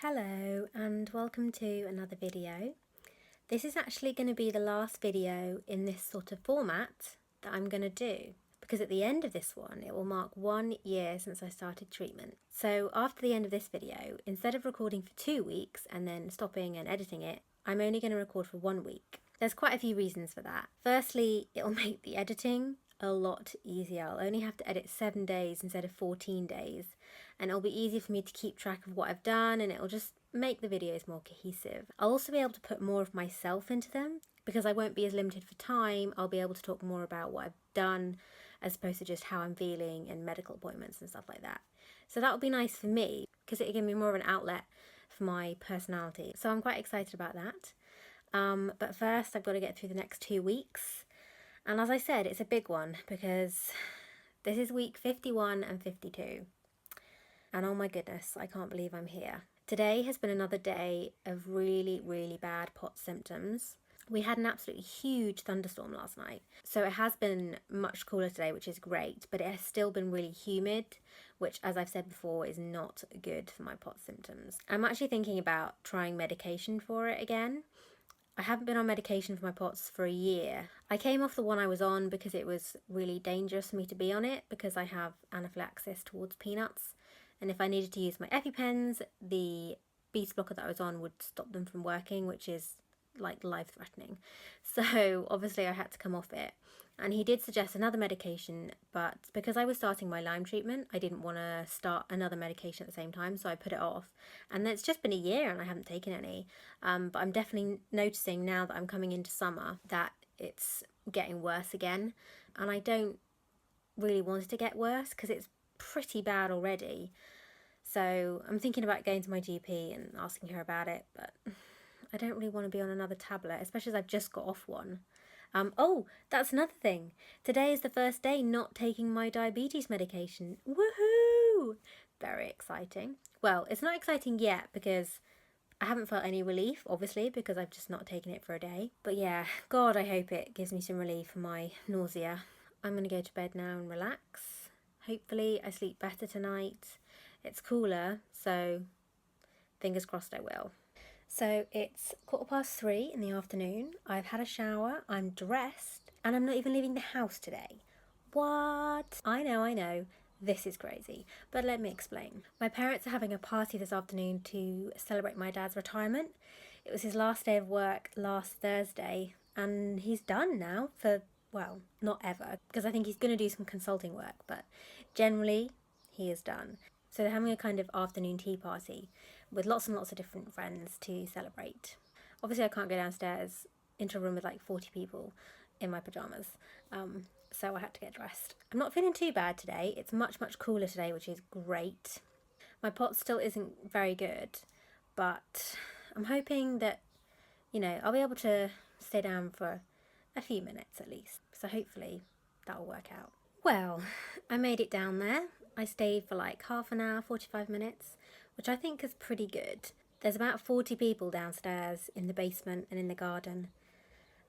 Hello and welcome to another video. This is actually going to be the last video in this sort of format that I'm going to do, because at the end of this one it will mark 1 year since I started treatment. So after the end of this video, instead of recording for 2 weeks and then stopping and editing it, I'm only going to record for 1 week. There's quite a few reasons for that. Firstly, it'll make the editing a lot easier. I'll only have to edit 7 days instead of 14 days, and it'll be easier for me to keep track of what I've done, and it'll just make the videos more cohesive. I'll also be able to put more of myself into them because I won't be as limited for time. I'll be able to talk more about what I've done as opposed to just how I'm feeling and medical appointments and stuff like that. So that'll be nice for me because it'll give me more of an outlet for my personality. So I'm quite excited about that. But first I've got to get through the next 2 weeks. And as I said, it's a big one because this is week 51 and 52. And oh my goodness, I can't believe I'm here. Today has been another day of really, really bad POTS symptoms. We had an absolutely huge thunderstorm last night. So it has been much cooler today, which is great, but it has still been really humid, which, as I've said before, is not good for my POTS symptoms. I'm actually thinking about trying medication for it again. I haven't been on medication for my POTS for a year. I came off the one I was on because it was really dangerous for me to be on it because I have anaphylaxis towards peanuts. And if I needed to use my EpiPens, the beta blocker that I was on would stop them from working, which is like life-threatening. So obviously I had to come off it. And he did suggest another medication, but because I was starting my Lyme treatment, I didn't want to start another medication at the same time, so I put it off. And it's just been a year and I haven't taken any. But I'm definitely noticing now that I'm coming into summer that it's getting worse again. And I don't really want it to get worse because it's pretty bad already. So I'm thinking about going to my GP and asking her about it, but I don't really want to be on another tablet, especially as I've just got off one. Oh, that's another thing. Today is the first day not taking my diabetes medication. Woohoo! Very exciting. Well, it's not exciting yet because I haven't felt any relief, obviously, because I've just not taken it for a day. But yeah, God, I hope it gives me some relief from my nausea. I'm going to go to bed now and relax. Hopefully I sleep better tonight. It's cooler, so fingers crossed I will. So it's 3:15 in the afternoon. I've had a shower, I'm dressed, and I'm not even leaving the house today. What? I know, this is crazy, but let me explain. My parents are having a party this afternoon to celebrate my dad's retirement. It was his last day of work last Thursday, and he's done now for, well, not ever, because I think he's going to do some consulting work, but generally he is done. So they're having a kind of afternoon tea party with lots and lots of different friends to celebrate. Obviously I can't go downstairs into a room with like 40 people in my pyjamas, so I had to get dressed. I'm not feeling too bad today. It's much, much cooler today, which is great. My POTS still isn't very good, but I'm hoping that, I'll be able to stay down for a few minutes at least. So hopefully that'll work out. Well, I made it down there. I stayed for like half an hour, 45 minutes, which I think is pretty good. There's about 40 people downstairs in the basement and in the garden,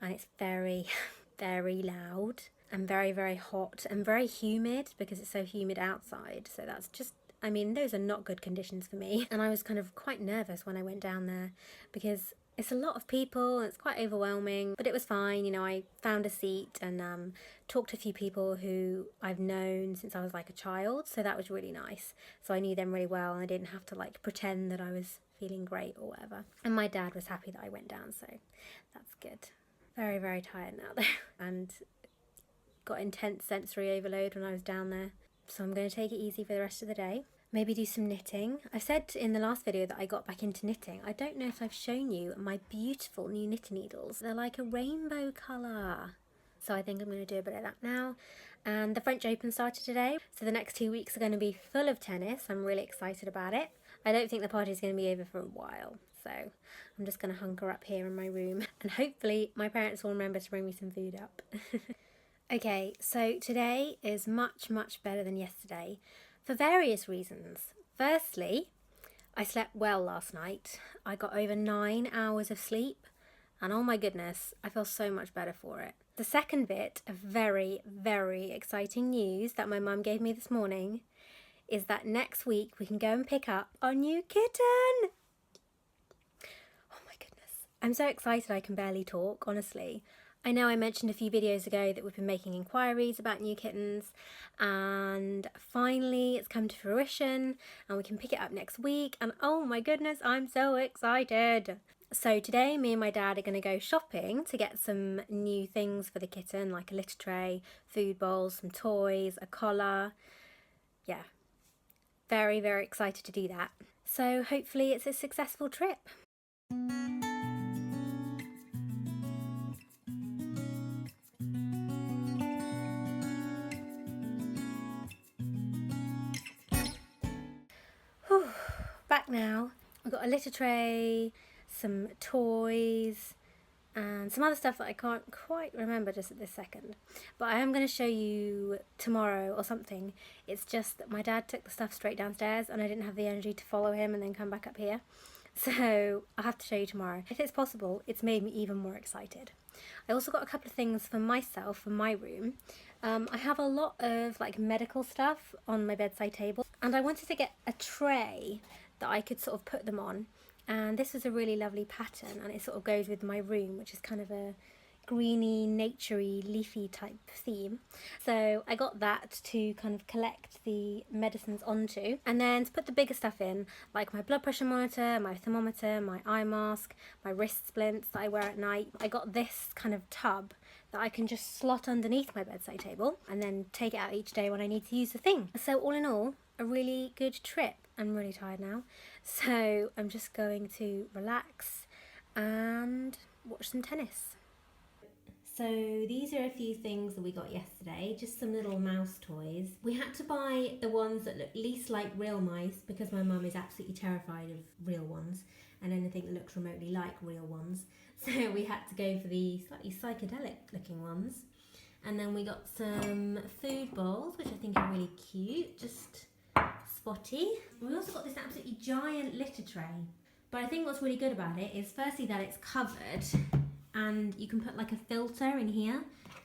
and it's very, very loud and very, very hot and very humid because it's so humid outside. So that's just, those are not good conditions for me. And I was kind of quite nervous when I went down there because it's a lot of people and it's quite overwhelming, but it was fine. I found a seat and talked to a few people who I've known since I was like a child, so that was really nice. So I knew them really well and I didn't have to like pretend that I was feeling great or whatever. And my dad was happy that I went down, so that's good. Very, very tired now though, and got intense sensory overload when I was down there. So I'm going to take it easy for the rest of the day. Maybe do some knitting. I said in the last video that I got back into knitting. I don't know if I've shown you my beautiful new knitting needles. They're like a rainbow colour. So I think I'm going to do a bit of that now. And the French Open started today. So the next 2 weeks are going to be full of tennis. I'm really excited about it. I don't think the party's going to be over for a while. So I'm just going to hunker up here in my room. And hopefully my parents will remember to bring me some food up. Okay, so today is much, much better than yesterday. For various reasons. Firstly, I slept well last night. I got over 9 hours of sleep and oh my goodness, I feel so much better for it. The second bit of very, very exciting news that my mum gave me this morning is that next week we can go and pick up our new kitten. I'm so excited I can barely talk, honestly. I know I mentioned a few videos ago that we've been making inquiries about new kittens, and finally it's come to fruition and we can pick it up next week, and oh my goodness, I'm so excited. So today me and my dad are going to go shopping to get some new things for the kitten, like a litter tray, food bowls, some toys, a collar. Yeah, very, very excited to do that. So hopefully it's a successful trip. Whew, back now. I've got a litter tray, some toys, and some other stuff that I can't quite remember just at this second. But I am going to show you tomorrow or something. It's just that my dad took the stuff straight downstairs and I didn't have the energy to follow him and then come back up here. So I'll have to show you tomorrow. If it's possible, it's made me even more excited. I also got a couple of things for myself, for my room. I have a lot of like medical stuff on my bedside table, and I wanted to get a tray that I could sort of put them on. And this was a really lovely pattern, and it sort of goes with my room, which is kind of a greeny, naturey, leafy type theme. So I got that to kind of collect the medicines onto, and then to put the bigger stuff in, like my blood pressure monitor, my thermometer, my eye mask, my wrist splints that I wear at night. I got this kind of tub that I can just slot underneath my bedside table and then take it out each day when I need to use the thing. So all in all, a really good trip. I'm really tired now, so I'm just going to relax and watch some tennis. So these are a few things that we got yesterday, just some little mouse toys. We had to buy the ones that look least like real mice because my mum is absolutely terrified of real ones and anything that looks remotely like real ones. So we had to go for the slightly psychedelic looking ones. And then we got some food bowls, which I think are really cute, just spotty. We also got this absolutely giant litter tray. But I think what's really good about it is firstly that it's covered, and you can put like a filter in here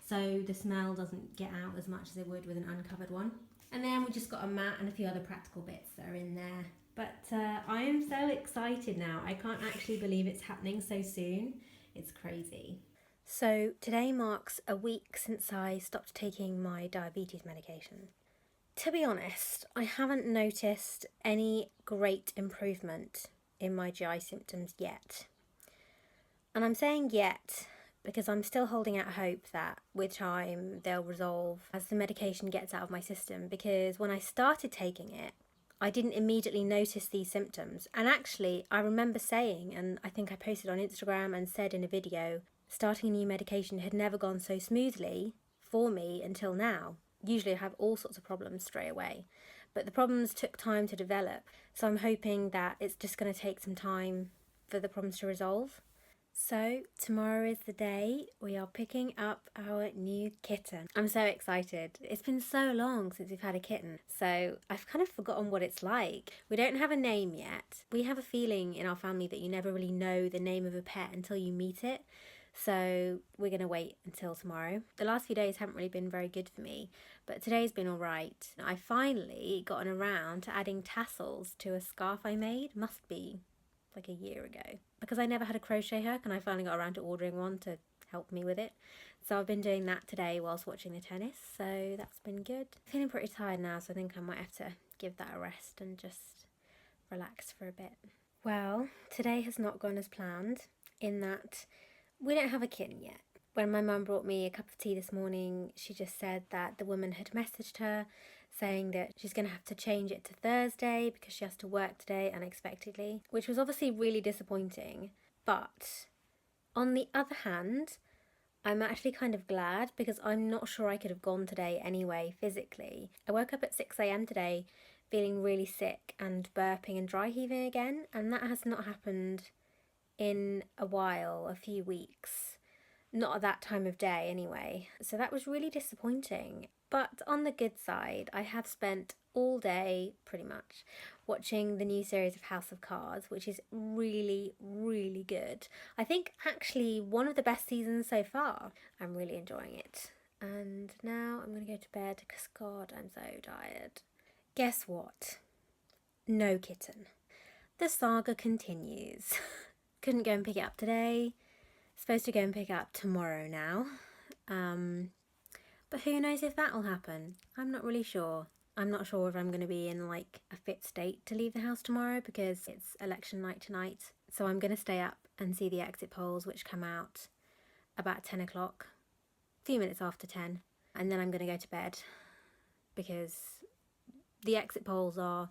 so the smell doesn't get out as much as it would with an uncovered one. And then we just got a mat and a few other practical bits that are in there. But I am so excited now. I can't actually believe it's happening so soon. It's crazy. So today marks a week since I stopped taking my diabetes medication. To be honest, I haven't noticed any great improvement in my GI symptoms yet. And I'm saying yet because I'm still holding out hope that with time they'll resolve as the medication gets out of my system, because when I started taking it, I didn't immediately notice these symptoms. And actually, I remember saying, and I think I posted on Instagram and said in a video, starting a new medication had never gone so smoothly for me until now. Usually I have all sorts of problems straight away, but the problems took time to develop. So I'm hoping that it's just going to take some time for the problems to resolve. So tomorrow is the day we are picking up our new kitten. I'm so excited. It's been so long since we've had a kitten, so I've kind of forgotten what it's like. We don't have a name yet. We have a feeling in our family that you never really know the name of a pet until you meet it. So we're going to wait until tomorrow. The last few days haven't really been very good for me, but today's been all right. I finally gotten around to adding tassels to a scarf I made. Must be like a year ago. Because I never had a crochet hook and I finally got around to ordering one to help me with it. So I've been doing that today whilst watching the tennis, so that's been good. Feeling pretty tired now, so I think I might have to give that a rest and just relax for a bit. Well, today has not gone as planned in that we don't have a kitten yet. When my mum brought me a cup of tea this morning, she just said that the woman had messaged her saying that she's going to have to change it to Thursday because she has to work today unexpectedly, which was obviously really disappointing. But on the other hand, I'm actually kind of glad because I'm not sure I could have gone today anyway physically. I woke up at 6 a.m. today feeling really sick and burping and dry heaving again, and that has not happened in a while, a few weeks. Not at that time of day anyway. So that was really disappointing. But on the good side, I have spent all day, pretty much, watching the new series of House of Cards, which is really, really good. I think actually one of the best seasons so far. I'm really enjoying it. And now I'm going to go to bed because, God, I'm so tired. Guess what? No kitten. The saga continues. couldn't go and pick it up today. Supposed to go and pick it up tomorrow now. But who knows if that will happen. I'm not really sure. I'm not sure if I'm going to be in like a fit state to leave the house tomorrow because it's election night tonight. So I'm going to stay up and see the exit polls, which come out about 10 o'clock, a few minutes after 10. And then I'm going to go to bed because the exit polls are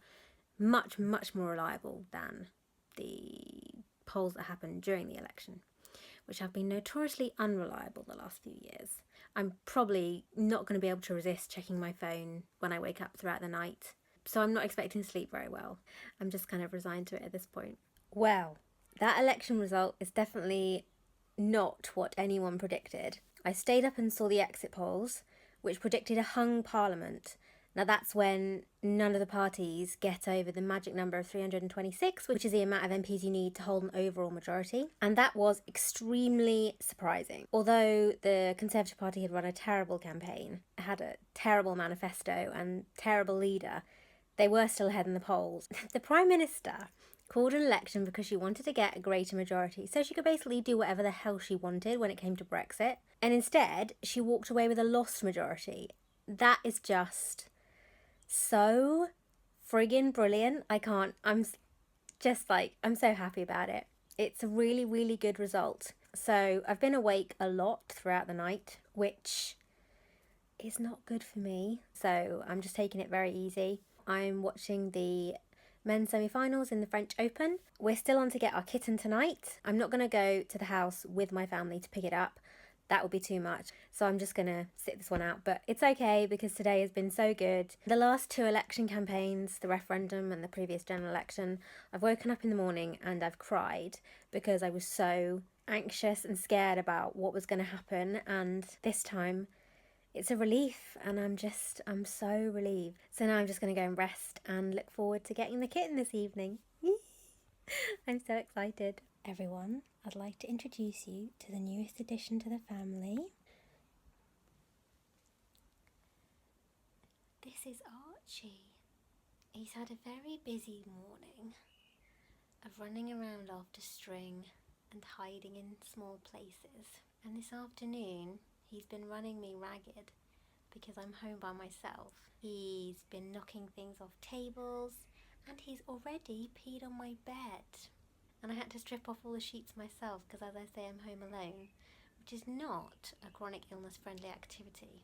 much, much more reliable than the polls that happened during the election, which have been notoriously unreliable the last few years. I'm probably not going to be able to resist checking my phone when I wake up throughout the night, so I'm not expecting to sleep very well. I'm just kind of resigned to it at this point. Well, that election result is definitely not what anyone predicted. I stayed up and saw the exit polls, which predicted a hung parliament. Now that's when none of the parties get over the magic number of 326, which is the amount of MPs you need to hold an overall majority. And that was extremely surprising. Although the Conservative Party had run a terrible campaign, had a terrible manifesto and terrible leader, they were still ahead in the polls. The Prime Minister called an election because she wanted to get a greater majority, so she could basically do whatever the hell she wanted when it came to Brexit. And instead, she walked away with a lost majority. That is just so friggin' brilliant. I'm so happy about it. It's a really, really good result. So I've been awake a lot throughout the night, which is not good for me. So I'm just taking it very easy. I'm watching the men's semi-finals in the French Open. We're still on to get our kitten tonight. I'm not going to go to the house with my family to pick it up. That would be too much. So I'm just going to sit this one out. But it's okay because today has been so good. The last two election campaigns, the referendum and the previous general election, I've woken up in the morning and I've cried because I was so anxious and scared about what was going to happen. And this time it's a relief and I'm so relieved. So now I'm just going to go and rest and look forward to getting the kitten this evening. I'm so excited. Everyone, I'd like to introduce you to the newest addition to the family. This is Archie. He's had a very busy morning of running around after string and hiding in small places. And this afternoon, he's been running me ragged because I'm home by myself. He's been knocking things off tables and he's already peed on my bed. And I had to strip off all the sheets myself because, as I say, I'm home alone, which is not a chronic illness friendly activity.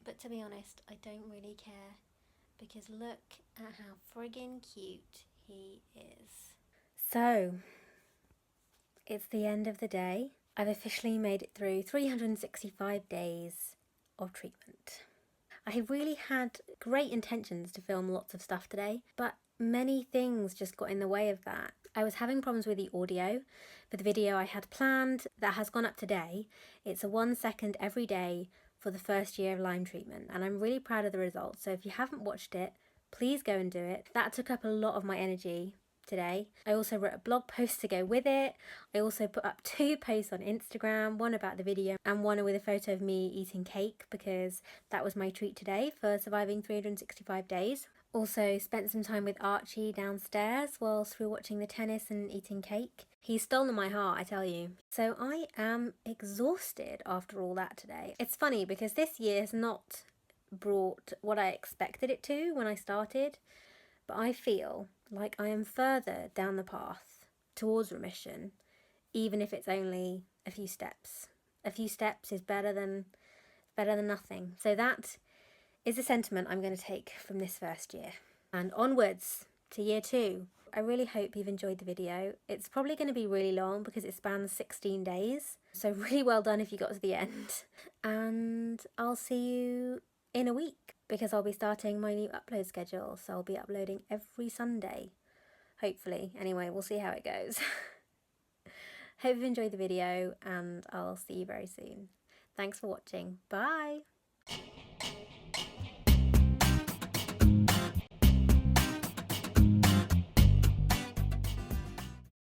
But to be honest, I don't really care because look at how friggin' cute he is. So, it's the end of the day. I've officially made it through 365 days of treatment. I really had great intentions to film lots of stuff today, but many things just got in the way of that. I was having problems with the audio for the video I had planned that has gone up today. It's a 1 second every day for the first year of Lyme treatment, and I'm really proud of the results. So if you haven't watched it, please go and do it. That took up a lot of my energy today. I also wrote a blog post to go with it. I also put up 2 posts on Instagram, one about the video and one with a photo of me eating cake because that was my treat today for surviving 365 days. Also spent some time with Archie downstairs whilst we were watching the tennis and eating cake. He's stolen my heart, I tell you. So I am exhausted after all that today. It's funny because this year has not brought what I expected it to when I started, but I feel like I am further down the path towards remission, even if it's only a few steps. A few steps is better than nothing. So that is a sentiment I'm going to take from this first year and onwards to year 2. I really hope you've enjoyed the video. It's probably going to be really long because it spans 16 days. So really well done if you got to the end. And I'll see you in a week because I'll be starting my new upload schedule. So I'll be uploading every Sunday, hopefully. Anyway, we'll see how it goes. Hope you've enjoyed the video and I'll see you very soon. Thanks for watching. Bye.